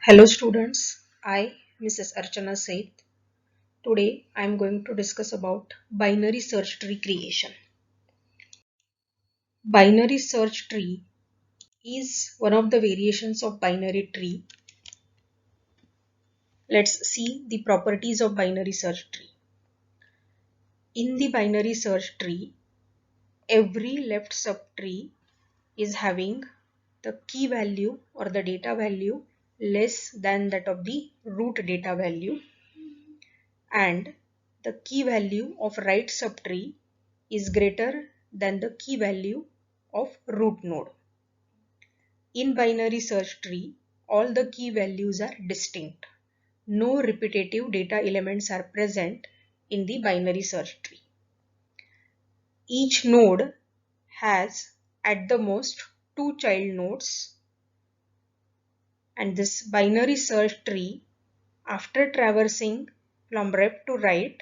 Hello students, I Mrs. Archana Said. Today I am going to discuss about binary search tree creation. Binary search tree is one of the variations of binary tree. Let's see the properties of binary search tree. In the binary search tree, every left subtree is having the key value or the data value less than that of the root data value, and the key value of right subtree is greater than the key value of root node. In binary search tree, all the key values are distinct. No repetitive data elements are present in the binary search tree. Each node has at the most two child nodes, and this binary search tree, after traversing from left to right,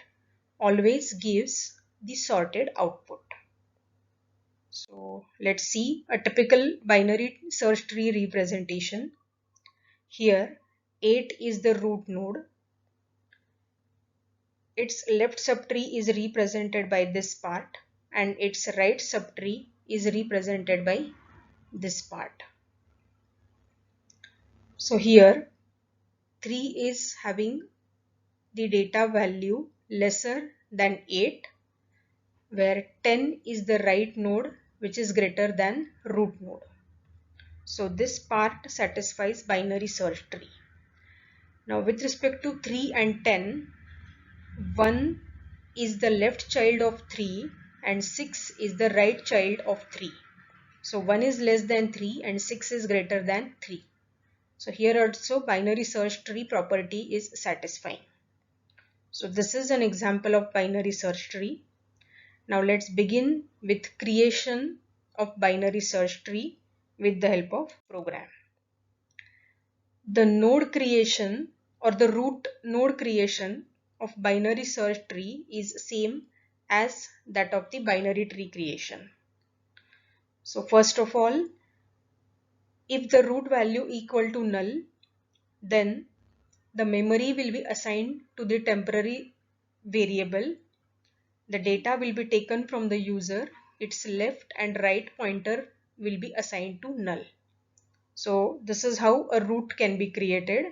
always gives the sorted output. So let's see a typical binary search tree representation. Here 8 is the root node. Its left subtree is represented by this part and its right subtree is represented by this part. So here 3 is having the data value lesser than 8, where 10 is the right node which is greater than root node. So this part satisfies binary search tree. Now with respect to 3 and 10, 1 is the left child of 3 and 6 is the right child of 3. So 1 is less than 3 and 6 is greater than 3. So here also binary search tree property is satisfying. So this is an example of binary search tree. Now let's begin with creation of binary search tree with the help of program. The node creation or the root node creation of binary search tree is same as that of the binary tree creation. So first of all, if the root value equal to null, then the memory will be assigned to the temporary variable. The data will be taken from the user. Its left and right pointer will be assigned to null. So this is how a root can be created.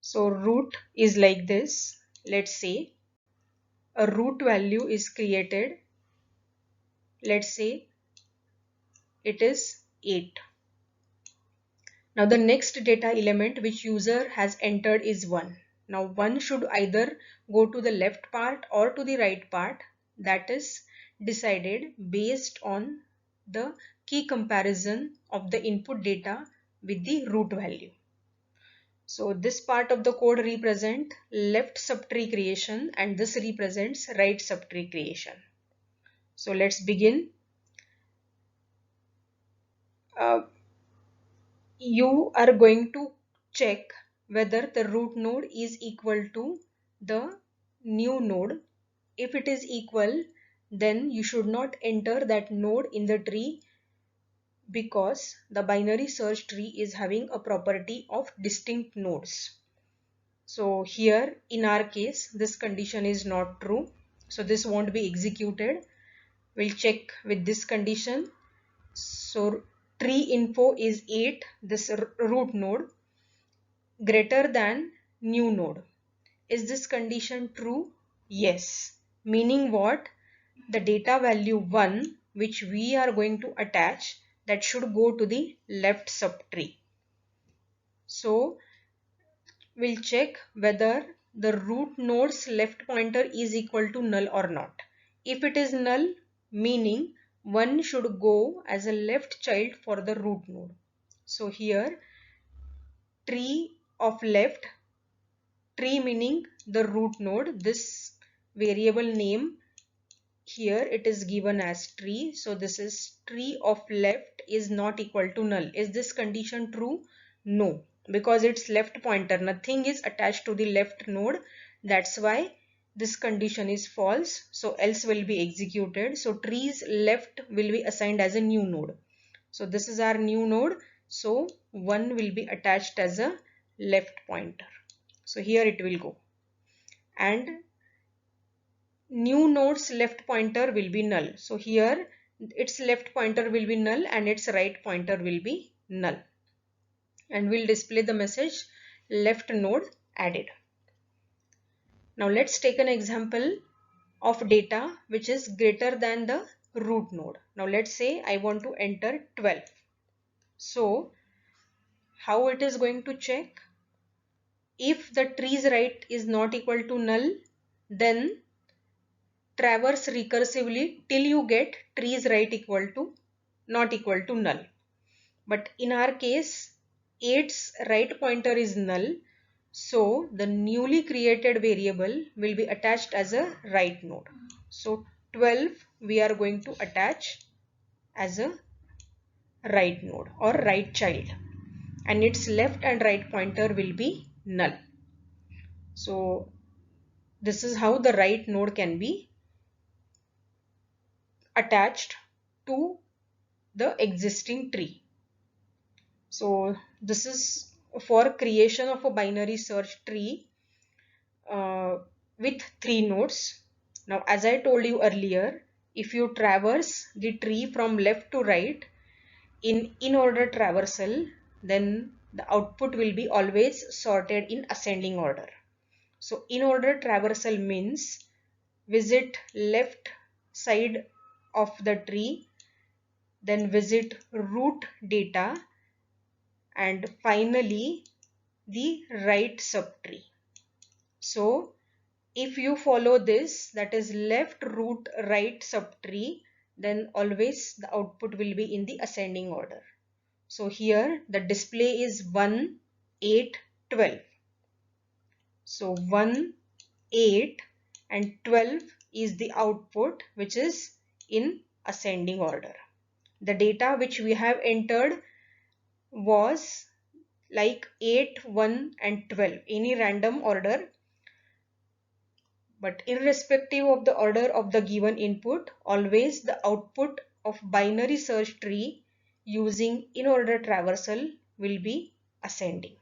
So root is like this. Let's say a root value is created. Let's say it is 8. Now the next data element which user has entered is 1. Now 1 should either go to the left part or to the right part. That is decided based on the key comparison of the input data with the root value. So this part of the code represents left subtree creation and this represents right subtree creation. So let's begin. You are going to check whether the root node is equal to the new node. If it is equal, then you should not enter that node in the tree, because the binary search tree is having a property of distinct nodes. So here in our case, this condition is not true. So this won't be executed. We'll check with this condition. So tree info is 8, this root node, greater than new node. Is this condition true? Yes. Meaning what? The data value 1 which we are going to attach, that should go to the left subtree. So we'll check whether the root node's left pointer is equal to null or not. If it is null, meaning 1 should go as a left child for the root node. So here tree of left, tree meaning the root node, this variable name here it is given as tree. So this is tree of left is not equal to null. Is this condition true? No, because it's left pointer, nothing is attached to the left node. That's why this condition is false. So else will be executed. So tree's left will be assigned as a new node. So this is our new node. So 1 will be attached as a left pointer. So here it will go, and new node's left pointer will be null. So here its left pointer will be null and its right pointer will be null, and we'll display the message left node added. Now let's take an example of data which is greater than the root node. Now let's say I want to enter 12. So how it is going to check? If the tree's right is not equal to null, then traverse recursively till you get tree's right equal to not equal to null. But in our case 8's right pointer is null, so the newly created variable will be attached as a right node. So 12 we are going to attach as a right node or right child, and its left and right pointer will be null. So this is how the right node can be attached to the existing tree. So this is for creation of a binary search tree with 3 nodes. Now as I told you earlier, if you traverse the tree from left to right in order traversal, then the output will be always sorted in ascending order. So in order traversal means visit left side of the tree, then visit root data, and finally the right subtree. So if you follow this, that is left root right subtree, then always the output will be in the ascending order. So here the display is 1, 8, 12. So 1, 8 and 12 is the output which is in ascending order. The data which we have entered was like 8, 1 and 12, any random order, but irrespective of the order of the given input, always the output of binary search tree using in order traversal will be ascending.